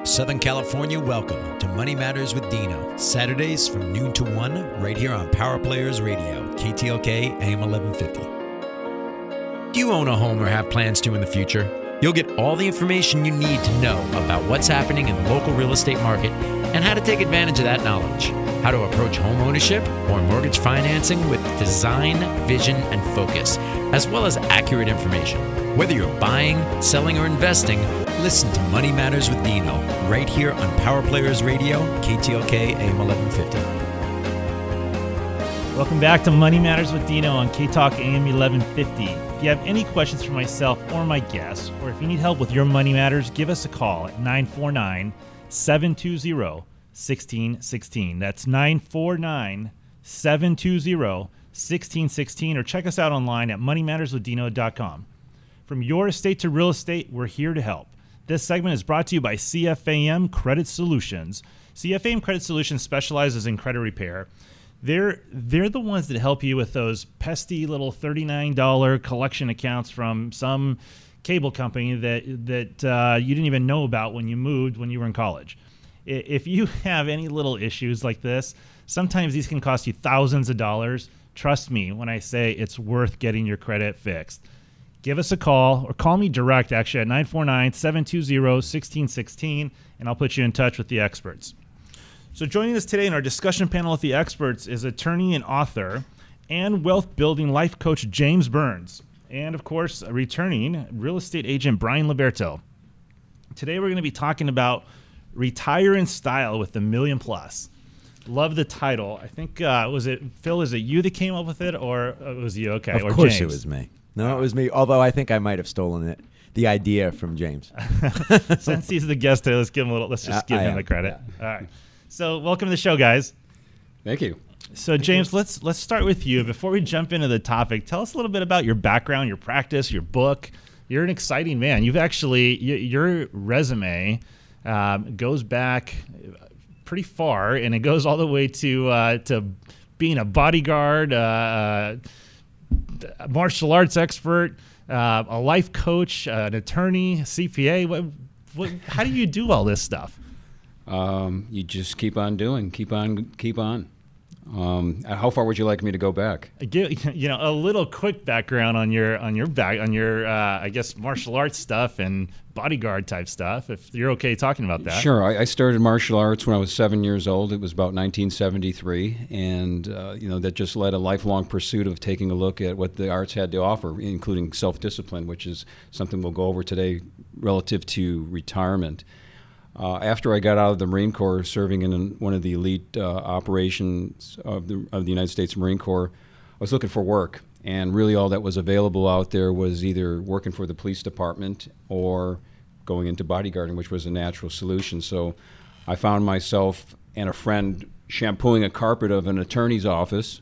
Southern California, welcome to Money Matters with Dino. Saturdays from noon to 1, right here on Power Players Radio, KTLK AM 1150. Do you own a home or have plans to in the future? You'll get all the information you need to know about what's happening in the local real estate market and how to take advantage of that knowledge. How to approach home ownership or mortgage financing with design, vision, and focus, as well as accurate information. Whether you're buying, selling, or investing, listen to Money Matters with Dino right here on Power Players Radio, KTLK AM 1150. Welcome back to Money Matters with Dino on KTLK AM 1150. If you have any questions for myself or my guests, or if you need help with your money matters, give us a call at 949-720-1616. That's 949-720-1616, or check us out online at moneymatterswithdino.com. From your estate to real estate, we're here to help. This segment is brought to you by CFAM Credit Solutions. CFAM Credit Solutions specializes in credit repair. They're the ones that help you with those pesky little $39 collection accounts from some cable company that you didn't even know about when you moved when you were in college. If you have any little issues like this, sometimes these can cost you thousands of dollars. Trust me when I say it's worth getting your credit fixed. Give us a call, or call me direct, actually, at 949-720-1616, and I'll put you in touch with the experts. So joining us today in our discussion panel with the experts is attorney and author and wealth-building life coach James Burns, and, of course, a returning real estate agent Brian Liberto. Today we're going to be talking about Retire in Style with the Million Plus. Love the title. I think, was it, Phil, is it you that came up with it, or was you? Okay, of course James? It was me. No, it was me, although I think I might have stolen the idea from James. Since he's the guest today, let's give him let's just give him the credit. Yeah. All right. So welcome to the show, guys. Thank you. So James, let's start with you. Before we jump into the topic, tell us a little bit about your background, your practice, your book. You're an exciting man. You've actually, your resume goes back pretty far, and it goes all the way to being a bodyguard, a martial arts expert, a life coach, an attorney, CPA. How do you do all this stuff? You just keep on doing, keep on. How far would you like me to go back? A little quick background on your I guess martial arts stuff and bodyguard type stuff, if you're okay talking about that. Sure. I started martial arts when I was 7 years old. It was about 1973, and that just led a lifelong pursuit of taking a look at what the arts had to offer, including self-discipline, which is something we'll go over today relative to retirement. After I got out of the Marine Corps, serving in one of the elite operations of the United States Marine Corps, I was looking for work. And really all that was available out there was either working for the police department or going into bodyguarding, which was a natural solution. So I found myself and a friend shampooing a carpet of an attorney's office,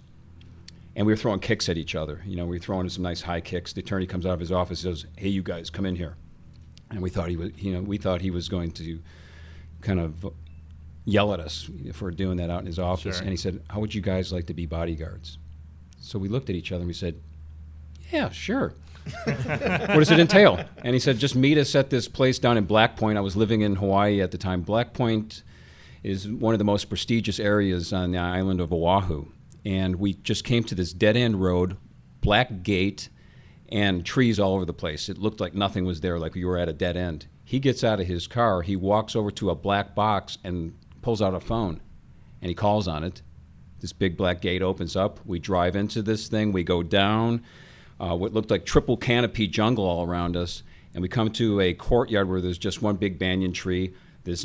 and we were throwing kicks at each other. We were throwing some nice high kicks. The attorney comes out of his office and says, "Hey, you guys, come in here." And we thought he was going to kind of yell at us for doing that out in his office. Sure. And he said, "How would you guys like to be bodyguards?" So we looked at each other and we said, "Yeah, sure." "What does it entail?" And he said, "Just meet us at this place down in Black Point." I was living in Hawaii at the time. Black Point is one of the most prestigious areas on the island of Oahu. And we just came to this dead-end road, black gate, and trees all over the place. It looked like nothing was there, like we were at a dead end. He gets out of his car, he walks over to a black box and pulls out a phone, and he calls on it. This big black gate opens up. We drive into this thing. We go down what looked like triple canopy jungle all around us, and we come to a courtyard where there's just one big banyan tree. This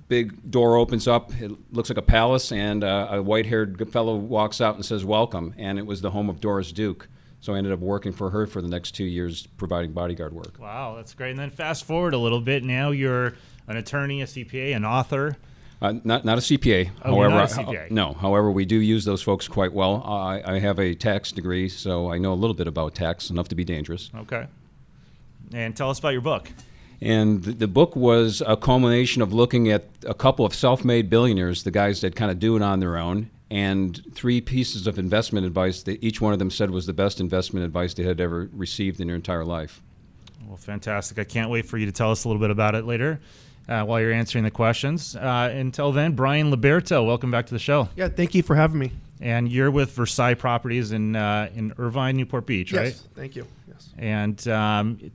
big door opens up. It looks like a palace, and a white-haired fellow walks out and says, "Welcome," and it was the home of Doris Duke. So I ended up working for her for the next 2 years, providing bodyguard work. Wow, that's great. And then fast forward a little bit. Now you're an attorney, a CPA, an author. Not a CPA. Oh, however, not a CPA. No. However, we do use those folks quite well. I have a tax degree, so I know a little bit about tax, enough to be dangerous. Okay. And tell us about your book. And the book was a culmination of looking at a couple of self-made billionaires, the guys that kind of do it on their own, and 3 pieces of investment advice that each one of them said was the best investment advice they had ever received in their entire life. Well, fantastic. I can't wait for you to tell us a little bit about it later. while you're answering the questions. Until then, Brian Liberto, welcome back to the show. Yeah, thank you for having me. And you're with Versailles Properties in Irvine, Newport Beach, right? Yes, thank you. Yes. And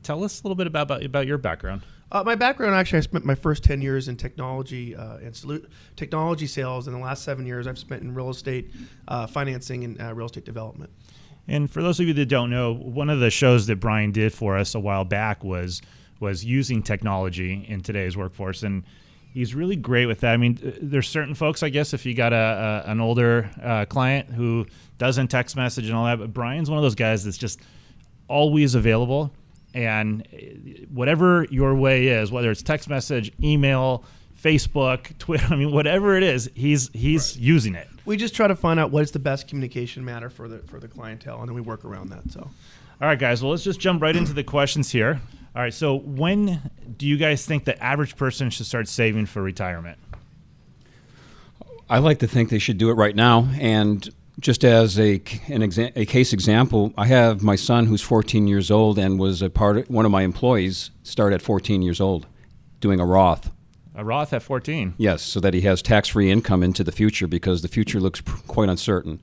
tell us a little bit about your background. My background, actually, I spent my first 10 years in technology and technology sales. And the last 7 years I've spent in real estate financing and real estate development. And for those of you that don't know, one of the shows that Brian did for us a while back was using technology in today's workforce. And he's really great with that. I mean, there's certain folks, I guess, if you got an older client who doesn't text message and all that, but Brian's one of those guys that's just always available. And whatever your way is, whether it's text message, email, Facebook, Twitter, I mean, whatever it is, he's right. Using it. We just try to find out what is the best communication matter for the clientele, and then we work around that. So, all right, guys. Well, let's just jump right into the questions here. All right. So, when do you guys think the average person should start saving for retirement? I like to think they should do it right now. And just as a case example, I have my son who's 14 years old and was one of my employees. Started at 14 years old, doing a Roth. A Roth at 14? Yes, so that he has tax-free income into the future, because the future looks quite uncertain.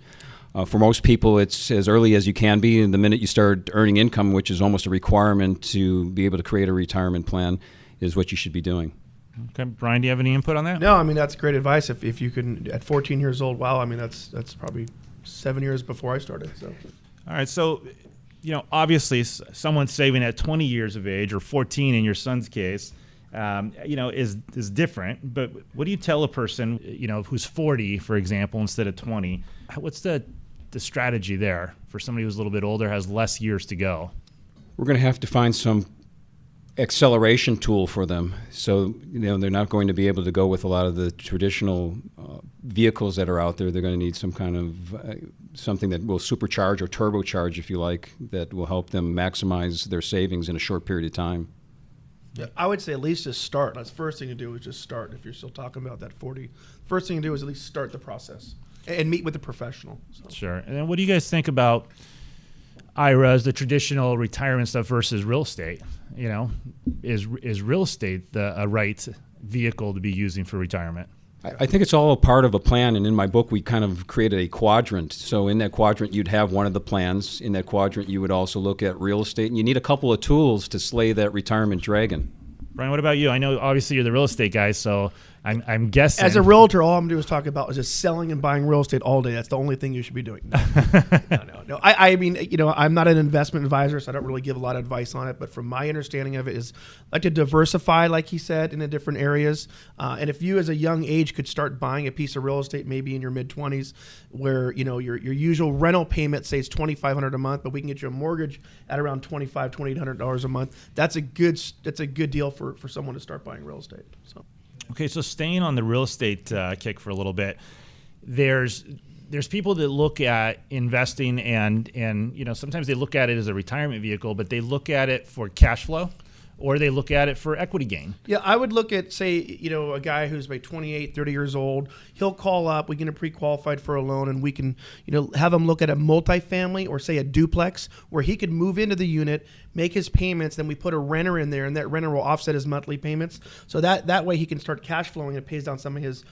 For most people, it's as early as you can be, and the minute you start earning income, which is almost a requirement to be able to create a retirement plan, is what you should be doing. Okay, Brian, do you have any input on that? No, I mean, that's great advice. If you can, at 14 years old, wow, I mean, that's probably 7 years before I started. So, all right, so obviously, someone saving at 20 years of age or 14 in your son's case, is different. But what do you tell a person, who's 40, for example, instead of 20? What's the strategy there for somebody who's a little bit older, has less years to go? We're going to have to find some acceleration tool for them. So, they're not going to be able to go with a lot of the traditional vehicles that are out there. They're going to need some kind of something that will supercharge or turbocharge, if you like, that will help them maximize their savings in a short period of time. Yeah, I would say at least just start. That's the first thing to do is just start. If you're still talking about that 40, first thing to do is at least start the process and meet with a professional. So. Sure. And then what do you guys think about IRAs, the traditional retirement stuff, versus real estate? Is real estate a right vehicle to be using for retirement? I think it's all a part of a plan, and in my book we kind of created a quadrant. So in that quadrant you'd have one of the plans. In that quadrant you would also look at real estate, and you need a couple of tools to slay that retirement dragon. Brian, what about you? I know obviously you're the real estate guy, so I'm guessing. As a realtor, all I'm doing is talking about is just selling and buying real estate all day. That's the only thing you should be doing. No. I mean, I'm not an investment advisor, so I don't really give a lot of advice on it. But from my understanding of it is, I like to diversify, like he said, in the different areas. And if you, as a young age, could start buying a piece of real estate, maybe in your mid-20s, where your usual rental payment, say it's $2,500 a month, but we can get you a mortgage at around $2,800 a month. That's a good deal for someone to start buying real estate. So. Okay, so staying on the real estate kick for a little bit, there's people that look at investing and sometimes they look at it as a retirement vehicle, but they look at it for cash flow, or they look at it for equity gain. Yeah, I would look at, say, a guy who's about 28, 30 years old. He'll call up, we get him pre-qualified for a loan, and we can, have him look at a multifamily or, say, a duplex where he could move into the unit, make his payments, then we put a renter in there, and that renter will offset his monthly payments. So that way he can start cash flowing, and it pays down some of his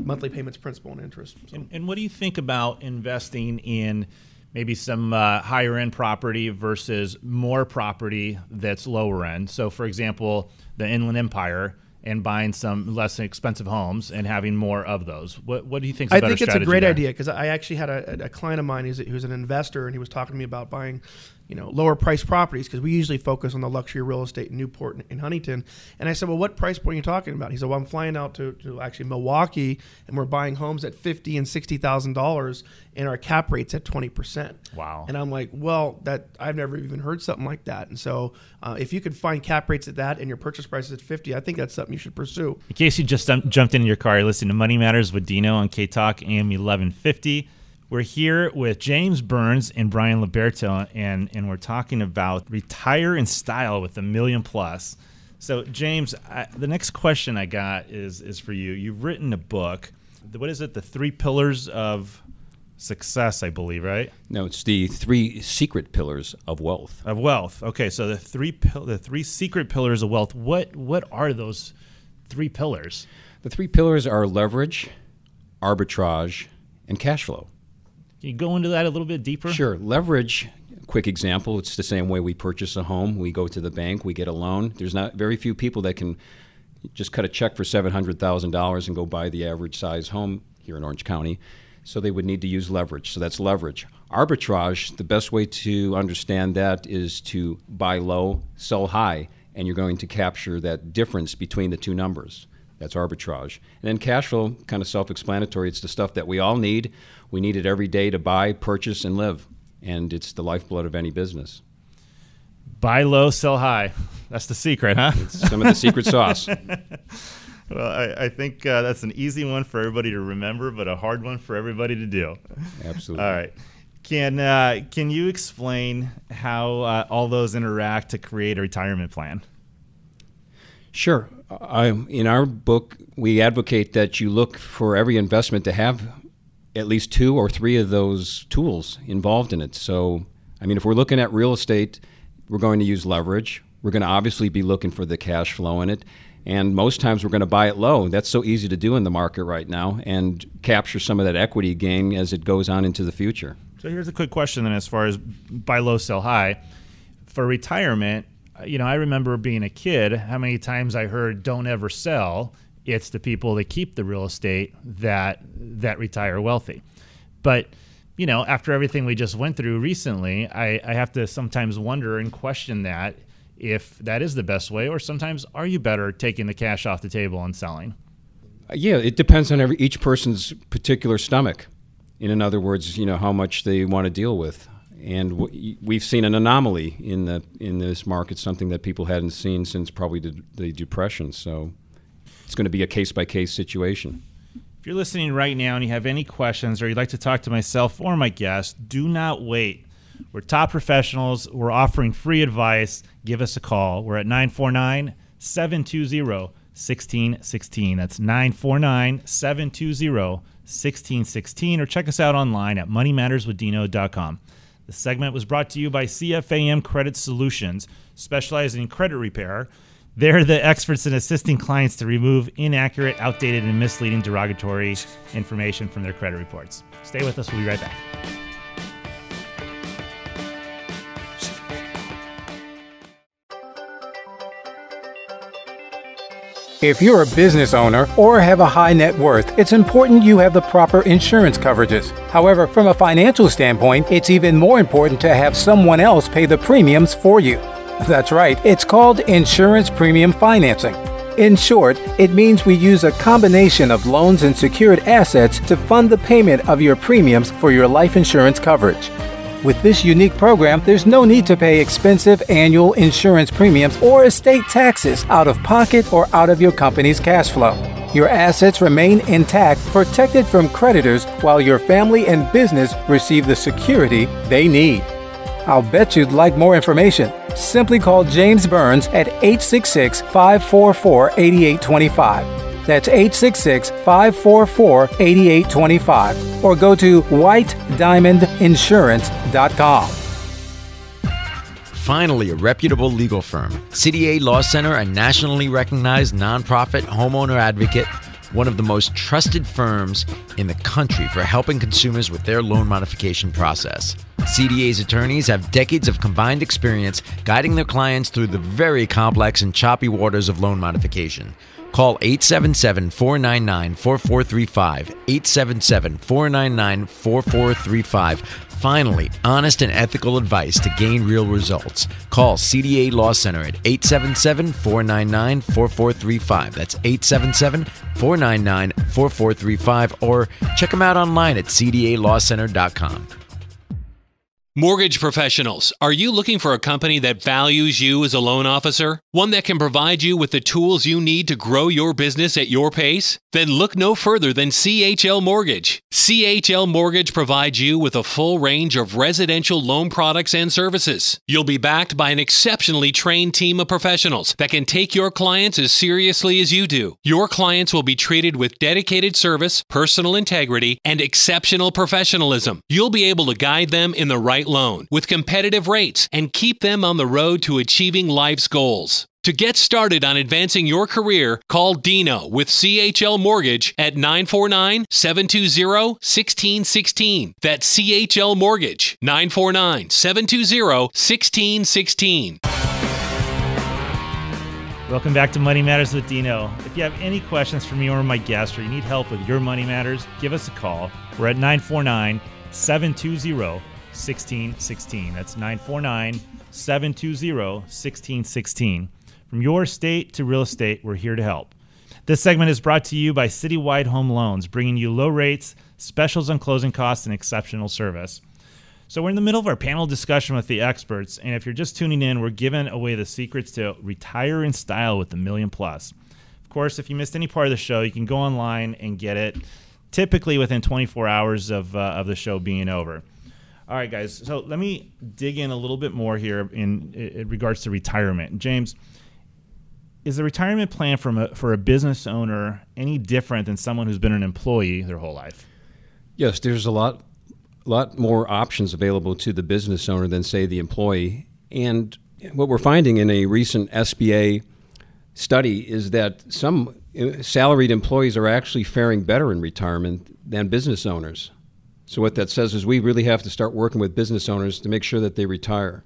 monthly payments, principal, and interest. So. And what do you think about investing in maybe some higher end property versus more property that's lower end? So, for example, the Inland Empire, and buying some less expensive homes and having more of those. What do you think is a better strategy? I think it's a great there? idea, because I actually had a client of mine who's an investor, and he was talking to me about buying lower price properties, because we usually focus on the luxury real estate in Newport and Huntington. And I said, well, what price point are you talking about? He said, well, I'm flying out to actually Milwaukee, and we're buying homes at $50,000 and $60,000, and our cap rate's at 20%. Wow. And I'm like, well, I've never even heard something like that. And so if you could find cap rates at that and your purchase price is at 50, I think that's something you should pursue. In case you just jumped in your car, you're listening to Money Matters with Dino on KTLK AM 1150. We're here with James Burns and Brian Liberto, and we're talking about retire in style with $1 million plus. So, James, the next question I got is for you. You've written a book. What is it? The 3 Pillars of Success, I believe, right? No, it's the 3 secret pillars of wealth. Of wealth. Okay, so the three secret pillars of wealth. What are those three pillars. The three pillars are leverage, arbitrage, and cash flow. Can you go into that a little bit deeper? Sure. Leverage, quick example, it's the same way we purchase a home. We go to the bank, we get a loan. There's not very few people that can just cut a check for $700,000 and go buy the average size home here in Orange County. So they would need to use leverage. So that's leverage. Arbitrage, the best way to understand that is to buy low, sell high, and you're going to capture that difference between the two numbers. That's arbitrage. And then cash flow, kind of self-explanatory. It's the stuff that we all need. We need it every day to buy, purchase, and live. And it's the lifeblood of any business. Buy low, sell high. That's the secret, huh? It's some of the secret sauce. Well, I think that's an easy one for everybody to remember, but a hard one for everybody to do. Absolutely. All right. Can you explain how all those interact to create a retirement plan? Sure. In our book, we advocate that you look for every investment to have at least 2 or 3 of those tools involved in it. So, if we're looking at real estate, we're going to use leverage. We're going to obviously be looking for the cash flow in it. And most times we're going to buy it low. That's so easy to do in the market right now and capture some of that equity gain as it goes on into the future. So here's a quick question then as far as buy low, sell high. For retirement, I remember being a kid, how many times I heard don't ever sell. It's the people that keep the real estate that retire wealthy. But, after everything we just went through recently, I have to sometimes wonder and question that if that is the best way, or sometimes are you better taking the cash off the table and selling? Yeah, it depends on each person's particular stomach. In other words, how much they want to deal with. And we've seen an anomaly in this market, something that people hadn't seen since probably the Depression. So it's going to be a case-by-case situation. If you're listening right now and you have any questions or you'd like to talk to myself or my guest, do not wait. We're top professionals. We're offering free advice. Give us a call. We're at 949-720-1616. That's 949-720-1616. Or check us out online at moneymatterswithdino.com. The segment was brought to you by CFAM Credit Solutions, specializing in credit repair. They're the experts in assisting clients to remove inaccurate, outdated, and misleading derogatory information from their credit reports. Stay with us. We'll be right back. If you're a business owner or have a high net worth, it's important you have the proper insurance coverages. However, from a financial standpoint, it's even more important to have someone else pay the premiums for you. That's right, it's called insurance premium financing. In short, it means we use a combination of loans and secured assets to fund the payment of your premiums for your life insurance coverage. With this unique program, there's no need to pay expensive annual insurance premiums or estate taxes out of pocket or out of your company's cash flow. Your assets remain intact, protected from creditors, while your family and business receive the security they need. I'll bet you'd like more information. Simply call James Burns at 866-544-8825. That's 866-544-8825. Or go to whitediamondinsurance.com. Finally, a reputable legal firm. CDA Law Center, a nationally recognized nonprofit homeowner advocate, one of the most trusted firms in the country for helping consumers with their loan modification process. CDA's attorneys have decades of combined experience guiding their clients through the very complex and choppy waters of loan modification. Call 877-499-4435, 877-499-4435. Finally, honest and ethical advice to gain real results. Call CDA Law Center at 877-499-4435. That's 877-499-4435. Or check them out online at cdalawcenter.com. Mortgage professionals, are you looking for a company that values you as a loan officer? One that can provide you with the tools you need to grow your business at your pace? Then look no further than CHL Mortgage. CHL Mortgage provides you with a full range of residential loan products and services. You'll be backed by an exceptionally trained team of professionals that can take your clients as seriously as you do. Your clients will be treated with dedicated service, personal integrity, and exceptional professionalism. You'll be able to guide them in the right loan with competitive rates and keep them on the road to achieving life's goals. To get started on advancing your career, call Dino with CHL Mortgage at 949-720-1616. That's CHL Mortgage, 949-720-1616. Welcome back to Money Matters with Dino. If you have any questions for me or my guest, or you need help with your money matters, give us a call. We're at 949-720-1616. That's 949-720-1616. From your estate to real estate, we're here to help. This segment is brought to you by Citywide Home Loans, bringing you low rates, specials on closing costs, and exceptional service. So we're in the middle of our panel discussion with the experts, and if you're just tuning in, we're giving away the secrets to retire in style with the $1 Million Plus. Of course, if you missed any part of the show, you can go online and get it, typically within 24 hours of the show being over. All right, guys, so let me dig in a little bit more here in regards to retirement. James, is the retirement plan for a business owner any different than someone who's been an employee their whole life? Yes, there's a lot more options available to the business owner than, say, the employee. And what we're finding in a recent SBA study is that some salaried employees are actually faring better in retirement than business owners. So what that says is we really have to start working with business owners to make sure that they retire.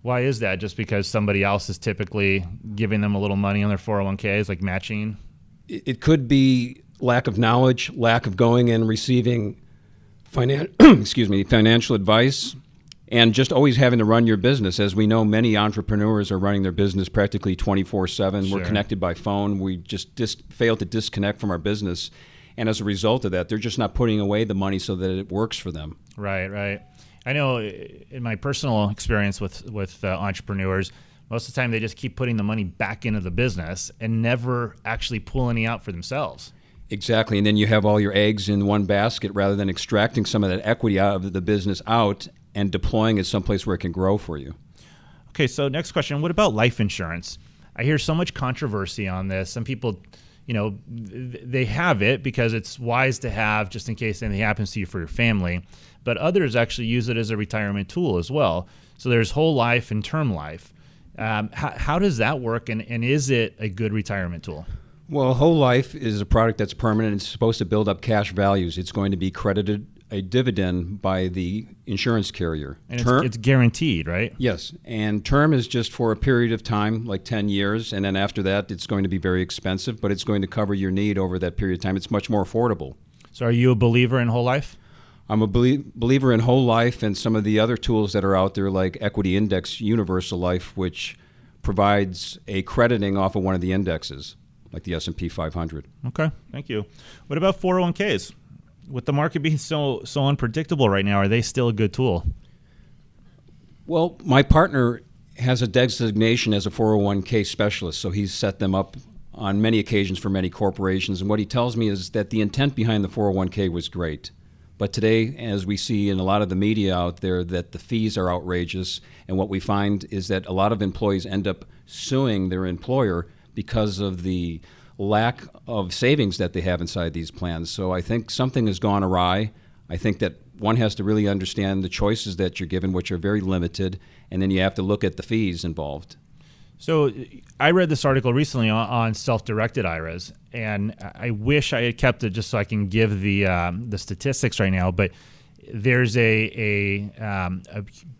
Why is that? Just because somebody else is typically giving them a little money on their 401ks, like matching? It could be lack of knowledge, lack of going and receiving financial advice, and just always having to run your business. As we know, many entrepreneurs are running their business practically 24/7. Sure. We're connected by phone. We just fail to disconnect from our business. And as a result of that, they're just not putting away the money so that it works for them. Right. I know in my personal experience with entrepreneurs, most of the time they just keep putting the money back into the business and never actually pull any out for themselves. Exactly, and then you have all your eggs in one basket rather than extracting some of that equity out of the business out and deploying it someplace where it can grow for you. Okay, so next question, what about life insurance? I hear so much controversy on this. Some people, they have it because it's wise to have just in case anything happens to you for your family, but others actually use it as a retirement tool as well. So there's whole life and term life. How does that work, and is it a good retirement tool? Well, whole life is a product that's permanent. It's supposed to build up cash values. It's going to be credited a dividend by the insurance carrier. And it's guaranteed, right? Yes, and term is just for a period of time, like 10 years, and then after that it's going to be very expensive, but it's going to cover your need over that period of time. It's much more affordable. So are you a believer in whole life? I'm a believer in whole life and some of the other tools that are out there like Equity Index Universal Life, which provides a crediting off of one of the indexes, like the S&P 500. Okay, thank you. What about 401ks? With the market being so unpredictable right now, are they still a good tool? Well, my partner has a designation as a 401k specialist, so he's set them up on many occasions for many corporations. And what he tells me is that the intent behind the 401k was great. But today, as we see in a lot of the media out there, that the fees are outrageous. And what we find is that a lot of employees end up suing their employer because of the lack of savings that they have inside these plans. So I think something has gone awry. I think that one has to really understand the choices that you're given, which are very limited, and then you have to look at the fees involved. So I read this article recently on self-directed IRAs, and I wish I had kept it just so I can give the statistics right now. But there's a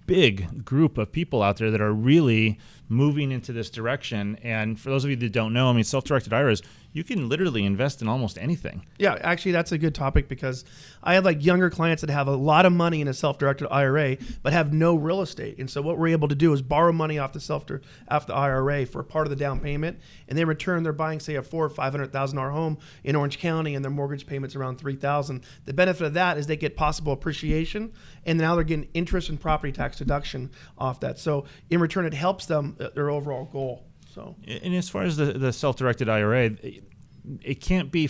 big group of people out there that are really moving into this direction. And for those of you that don't know, I mean, self-directed IRAs, you can literally invest in almost anything. Yeah, actually, that's a good topic because I have like younger clients that have a lot of money in a self-directed IRA but have no real estate. And so what we're able to do is borrow money off the IRA for part of the down payment, and in return they're buying, say, a $400,000 or $500,000 home in Orange County, and their mortgage payment's around $3,000. The benefit of that is they get possible appreciation, and now they're getting interest and property tax deduction off that. So in return, it helps them their overall goal. So, and as far as the self-directed IRA, it can't be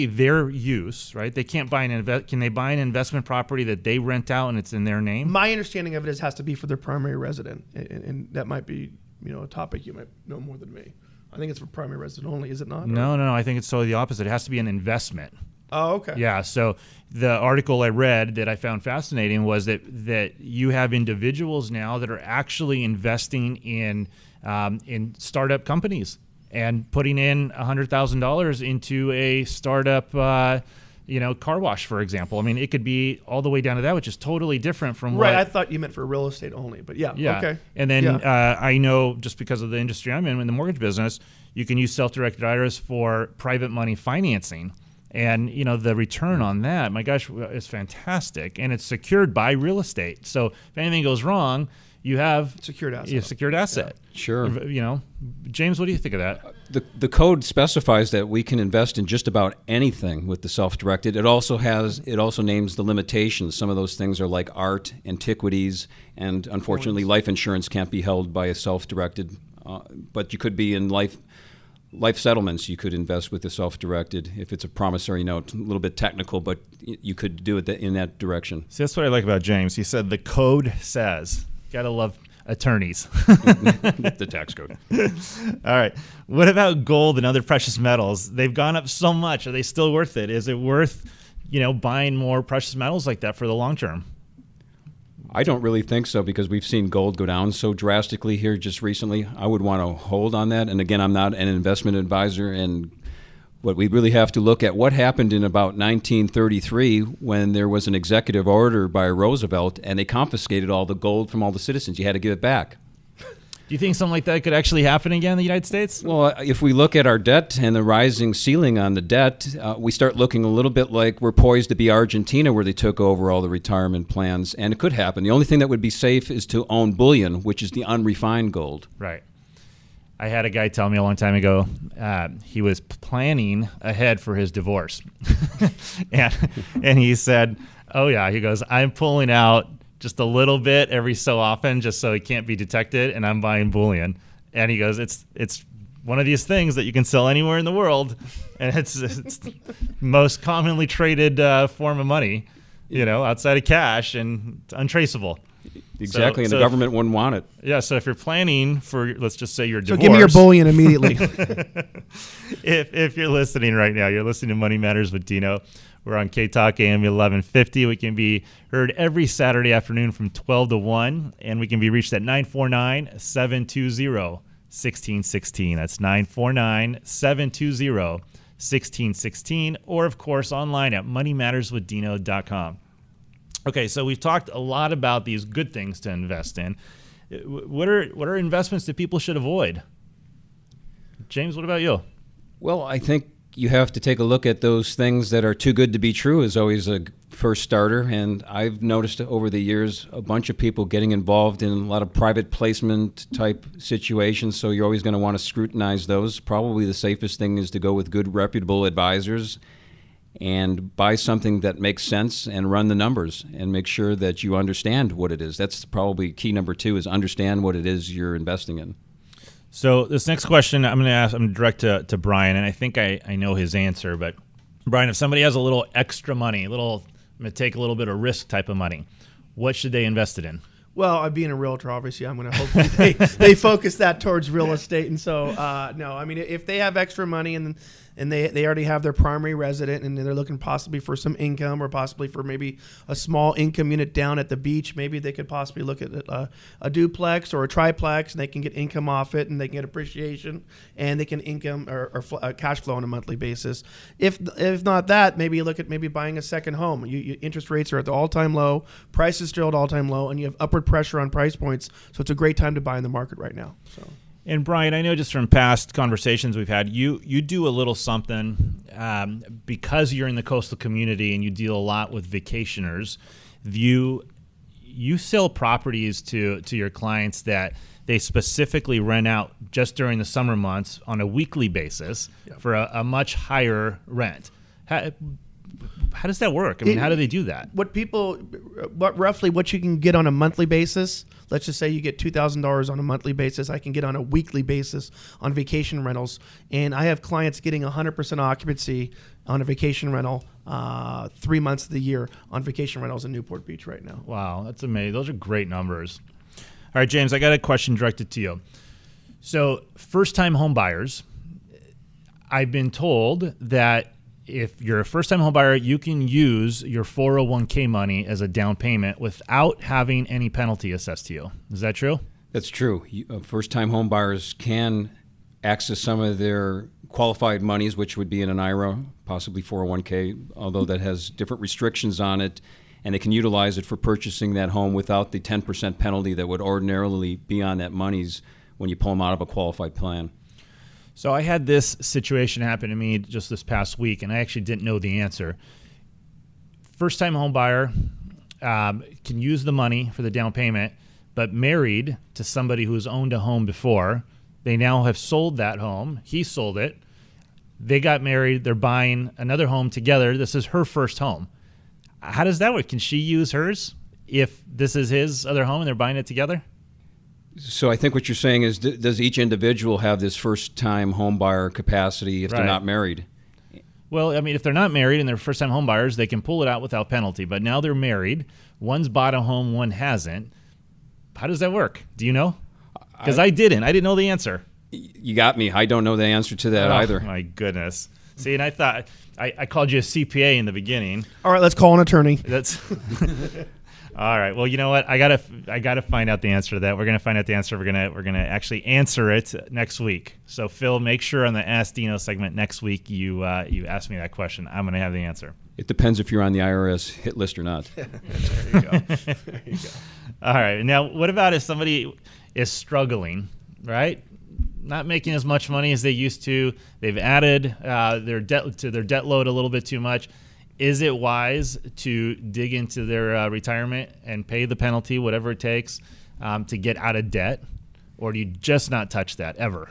their use, right? They can't buy can they buy an investment property that they rent out and it's in their name? My understanding of it is it has to be for their primary resident, and that might be a topic you might know more than me. I think it's for primary resident only, is it not? No. I think it's totally the opposite. It has to be an investment. Oh, okay. Yeah. So the article I read that I found fascinating was that you have individuals now that are actually investing in in startup companies and putting in $100,000 into a startup, car wash, for example. I mean, it could be all the way down to that, which is totally different from right. I thought you meant for real estate only, but yeah. Okay. And then I know, just because of the industry I'm in the mortgage business, you can use self-directed IRAs for private money financing. And, the return on that, my gosh, is fantastic. And it's secured by real estate. So if anything goes wrong, you have secured asset. A secured asset. Yeah. Sure. James, what do you think of that? The code specifies that we can invest in just about anything with the self-directed. It also names the limitations. Some of those things are like art, antiquities, and unfortunately, life insurance can't be held by a self-directed. But you could be in life settlements. You could invest with the self-directed if it's a promissory note. A little bit technical, but you could do it in that direction. See, that's what I like about James. He said the code says. Gotta love attorneys. The tax code. All right. What about gold and other precious metals? They've gone up so much. Are they still worth it? Is it worth, buying more precious metals like that for the long term? I don't really think so, because we've seen gold go down so drastically here just recently. I would want to hold on that. And again, I'm not an investment advisor, and what we really have to look at what happened in about 1933 when there was an executive order by Roosevelt and they confiscated all the gold from all the citizens. You had to give it back. Do you think something like that could actually happen again in the United States? Well, if we look at our debt and the rising ceiling on the debt, we start looking a little bit like we're poised to be Argentina, where they took over all the retirement plans, and it could happen. The only thing that would be safe is to own bullion, which is the unrefined gold. Right. I had a guy tell me a long time ago he was planning ahead for his divorce. and he said, oh, yeah, he goes, I'm pulling out just a little bit every so often just so it can't be detected, and I'm buying bullion. And he goes, it's one of these things that you can sell anywhere in the world, and it's the most commonly traded form of money, outside of cash, and it's untraceable. Exactly, and the government wouldn't want it. Yeah, so if you're planning for, let's just say, your divorce. So give me your bullion immediately. If you're listening right now, you're listening to Money Matters with Dino. We're on KTLK AM 1150. We can be heard every Saturday afternoon from 12 to 1, and we can be reached at 949-720-1616. That's 949-720-1616, or, of course, online at moneymatterswithdino.com. Okay, so we've talked a lot about these good things to invest in. What are investments that people should avoid? James, what about you? Well, I think you have to take a look at those things that are too good to be true is always a first starter. And I've noticed over the years a bunch of people getting involved in a lot of private placement type situations. So you're always going to want to scrutinize those. Probably the safest thing is to go with good, reputable advisors and buy something that makes sense and run the numbers and make sure that you understand what it is. That's probably key number 2, is understand what it is you're investing in. So this next question I'm going to direct to Brian, and I think I know his answer. But Brian, if somebody has a little extra money, I'm going to take a little bit of risk type of money, what should they invest it in? Well, being a realtor, obviously, I'm going to hopefully they focus that towards real estate. And so, no, I mean, if they have extra money and they already have their primary resident and they're looking possibly for some income or possibly for maybe a small income unit down at the beach, maybe they could possibly look at a duplex or a triplex, and they can get income off it and they can get appreciation and they can income or cash flow on a monthly basis. If not that, maybe you look at maybe buying a second home. Interest rates are at the all-time low, prices still at all-time low, and you have upward pressure on price points, so it's a great time to buy in the market right now. So. And Brian, I know just from past conversations we've had, you do a little something because you're in the coastal community and you deal a lot with vacationers. You sell properties to your clients that they specifically rent out just during the summer months on a weekly basis for a much higher rent. How does that work? I mean, how do they do that? Roughly what you can get on a monthly basis, let's just say you get $2,000 on a monthly basis, I can get on a weekly basis on vacation rentals. And I have clients getting 100% occupancy on a vacation rental 3 months of the year on vacation rentals in Newport Beach right now. Wow, that's amazing. Those are great numbers. All right, James, I got a question directed to you. So first-time home buyers, I've been told that if you're a first-time home buyer, you can use your 401k money as a down payment without having any penalty assessed to you. Is that true? That's true. First-time home buyers can access some of their qualified monies, which would be in an IRA, possibly 401k, although that has different restrictions on it, and they can utilize it for purchasing that home without the 10% penalty that would ordinarily be on that monies when you pull them out of a qualified plan. So I had this situation happen to me just this past week, and I actually didn't know the answer. First-time home buyer can use the money for the down payment, but married to somebody who's owned a home before. They now have sold that home. He sold it. They got married. They're buying another home together. This is her first home. How does that work? Can she use hers if this is his other home and they're buying it together? So I think what you're saying is, does each individual have this first-time home buyer capacity if they're not married? Well, I mean, if they're not married and they're first-time home buyers, they can pull it out without penalty. But now they're married. One's bought a home, one hasn't. How does that work? Do you know? Because I didn't. I didn't know the answer. You got me. I don't know the answer to that either. My goodness. See, and I thought I called you a CPA in the beginning. All right, let's call an attorney. That's all right. Well, you know what? I gotta find out the answer to that. We're gonna find out the answer. We're gonna actually answer it next week. So Phil, make sure on the Ask Dino segment next week you ask me that question. I'm gonna have the answer. It depends if you're on the IRS hit list or not. There you go. There you go. All right. Now, what about if somebody is struggling, right? Not making as much money as they used to. They've added their debt load a little bit too much. Is it wise to dig into their retirement and pay the penalty, whatever it takes, to get out of debt? Or do you just not touch that ever?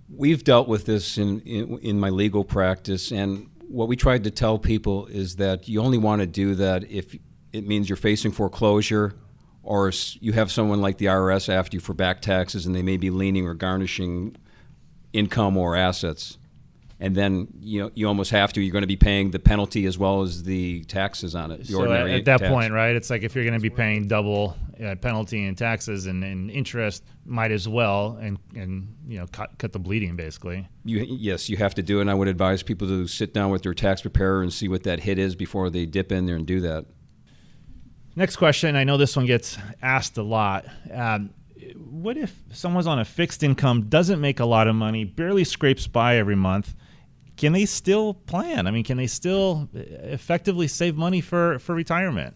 We've dealt with this in my legal practice, and what we tried to tell people is that you only want to do that if it means you're facing foreclosure, or you have someone like the IRS after you for back taxes and they may be leaning or garnishing income or assets. And then you almost have to. You're going to be paying the penalty as well as the taxes on it. So at that point, right, it's like if you're going to be paying double penalty and taxes and interest, might as well and cut the bleeding basically. Yes, you have to do it. And I would advise people to sit down with their tax preparer and see what that hit is before they dip in there and do that. Next question. I know this one gets asked a lot. What if someone's on a fixed income, doesn't make a lot of money, barely scrapes by every month? Can they still plan? I mean, can they still effectively save money for retirement?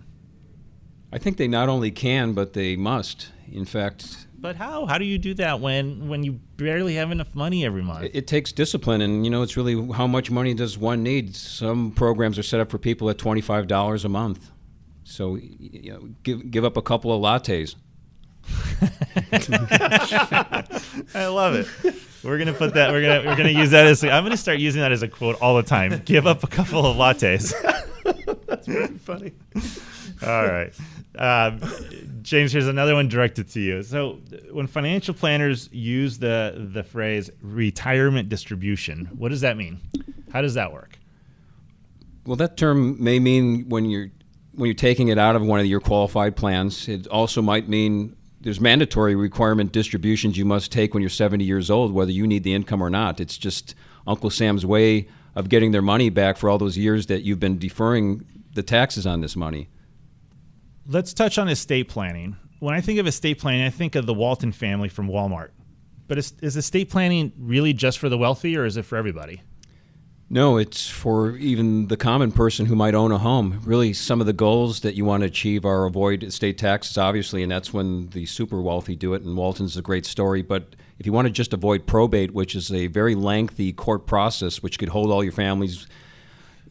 I think they not only can, but they must. In fact. But how? How do you do that when you barely have enough money every month? It takes discipline, and it's really how much money does one need. Some programs are set up for people at $25 a month. So give up a couple of lattes. I love it. We're gonna put that. We're gonna use that as. I'm gonna start using that as a quote all the time. Give up a couple of lattes. That's really funny. All right, James. Here's another one directed to you. So, when financial planners use the phrase retirement distribution, what does that mean? How does that work? Well, that term may mean when you're taking it out of one of your qualified plans. It also might mean there's mandatory requirement distributions you must take when you're 70 years old, whether you need the income or not. It's just Uncle Sam's way of getting their money back for all those years that you've been deferring the taxes on this money. Let's touch on estate planning. When I think of estate planning, I think of the Walton family from Walmart. But is estate planning really just for the wealthy, or is it for everybody? No, it's for even the common person who might own a home. Really, some of the goals that you want to achieve are avoid estate taxes, obviously, and that's when the super wealthy do it, and Walton's a great story. But if you want to just avoid probate, which is a very lengthy court process, which could hold all your families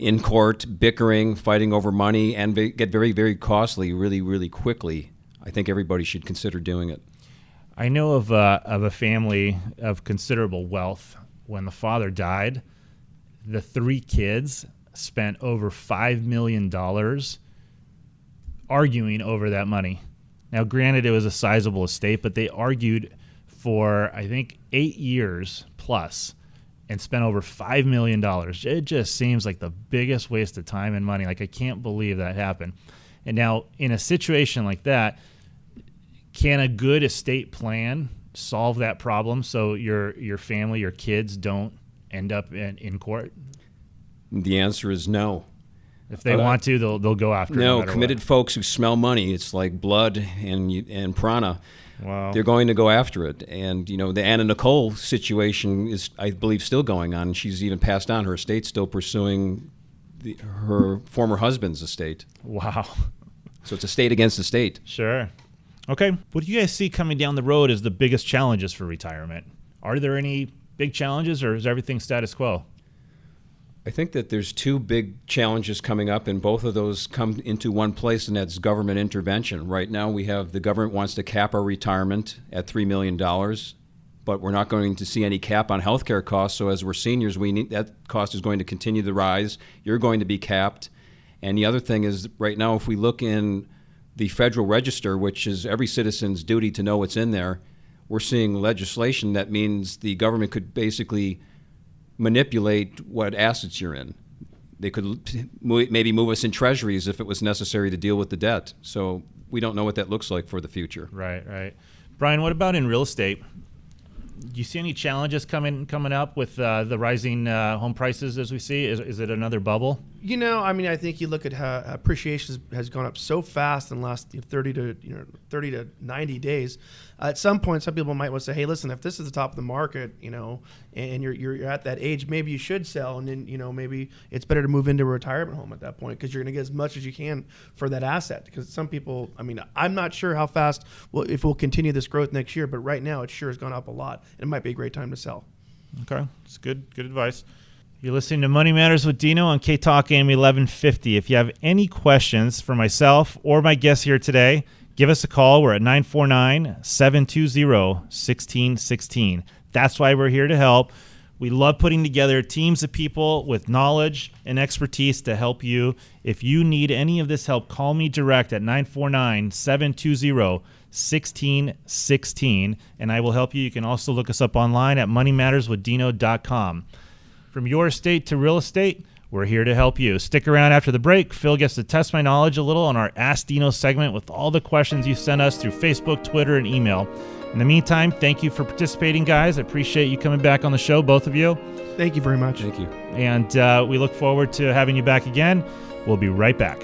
in court, bickering, fighting over money, and get very, very costly really, really quickly, I think everybody should consider doing it. I know of a family of considerable wealth. When the father died, the 3 kids spent over $5 million arguing over that money. Now, granted, it was a sizable estate, but they argued for, I think, 8 years plus and spent over $5 million. It just seems like the biggest waste of time and money. Like, I can't believe that happened. And now, in a situation like that, can a good estate plan solve that problem so your family, your kids don't end up in court? The answer is no. If they want to, they'll go after it. No, committed folks who smell money, it's like blood and prana. Wow. they're going to go after it. And, the Anna Nicole situation is, I believe, still going on. And she's even passed on her estate, still pursuing her former husband's estate. Wow. So it's a state against the state. Sure. Okay. What do you guys see coming down the road as the biggest challenges for retirement? Are there any big challenges, or is everything status quo? I think that there's two big challenges coming up, and both of those come into one place, and that's government intervention. Right now, we have the government wants to cap our retirement at $3 million, but we're not going to see any cap on healthcare costs. So as we're seniors, that cost is going to continue to rise. You're going to be capped. And the other thing is, right now, if we look in the Federal Register, which is every citizen's duty to know what's in there, we're seeing legislation that means the government could basically manipulate what assets you're in. They could maybe move us in treasuries if it was necessary to deal with the debt. So we don't know what that looks like for the future. Right. Brian, what about in real estate? Do you see any challenges coming up with the rising home prices as we see? Is it another bubble? I think you look at how appreciation has gone up so fast in the last 30 to 90 days. At some point, some people might want to say, "Hey, listen, if this is the top of the market, and you're at that age, maybe you should sell, and then maybe it's better to move into a retirement home at that point because you're going to get as much as you can for that asset." Because some people, I'm not sure how fast if we'll continue this growth next year, but right now it sure has gone up a lot. It might be a great time to sell. Okay, it's good advice. You're listening to Money Matters with Dino on KTLK AM 1150. If you have any questions for myself or my guests here today, give us a call. We're at 949-720-1616. That's why we're here to help. We love putting together teams of people with knowledge and expertise to help you. If you need any of this help, call me direct at 949-720-1616, and I will help you. You can also look us up online at moneymatterswithdino.com. From your estate to real estate, we're here to help you. Stick around after the break. Phil gets to test my knowledge a little on our Ask Dino segment with all the questions you sent us through Facebook, Twitter, and email. In the meantime, thank you for participating, guys. I appreciate you coming back on the show, both of you. Thank you very much. Thank you. And we look forward to having you back again. We'll be right back.